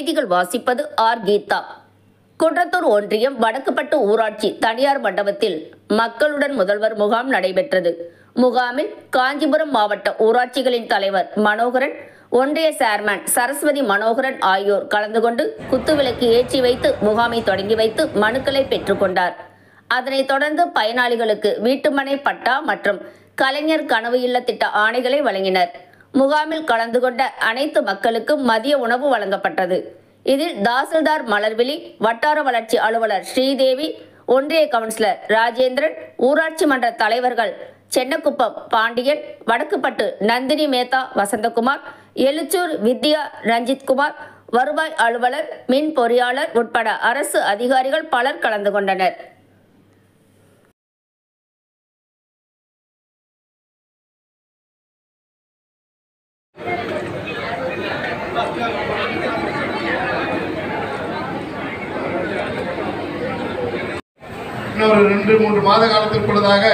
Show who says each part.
Speaker 1: செய்திகள் வாசிப்பது ஆர் கீதா. குன்றத்தூர் ஒன்றியம் வடக்குப்பட்டு ஊராட்சி தனியார் மண்டபத்தில் மக்களுடன் முதல்வர் முகாம் நடைபெற்றது. முகாமில் காஞ்சிபுரம் மாவட்ட ஊராட்சிகளின் தலைவர் மனோகரன், ஒன்றிய சேர்மன் சரஸ்வதி மனோகரன் ஆகியோர் கலந்து கொண்டு குத்துவிளக்கு ஏற்றி வைத்து முகாமை தொடங்கி வைத்து மனுக்களை பெற்றுக்கொண்டார். அதனைத் தொடர்ந்து பயனாளிகளுக்கு வீட்டுமனை பட்டா மற்றும் கலைஞர் கனவு இல்ல திட்ட ஆணைகளை வழங்கினர். முகாமில் கலந்து கொண்ட அனைத்து மக்களுக்கும் மதிய உணவு வழங்கப்பட்டது. இதில் தாசில்தார் மலர்விழி, வட்டார வளர்ச்சி அலுவலர் ஸ்ரீதேவி, ஒன்றிய கவுன்சிலர் ராஜேந்திரன், ஊராட்சி மன்ற தலைவர்கள் சென்னக்குப்பம் பாண்டியன், வடக்குப்பட்டு நந்தினி மேத்தா வசந்தகுமார், எழுச்சூர் வித்யா ரஞ்சித்குமார், வருவாய் அலுவலர், மின் பொறியாளர் உட்பட அரசு அதிகாரிகள் பலர் கலந்து கொண்டனர்.
Speaker 2: இன்னொரு 2-3 மாத காலத்திற்குள்ளதாக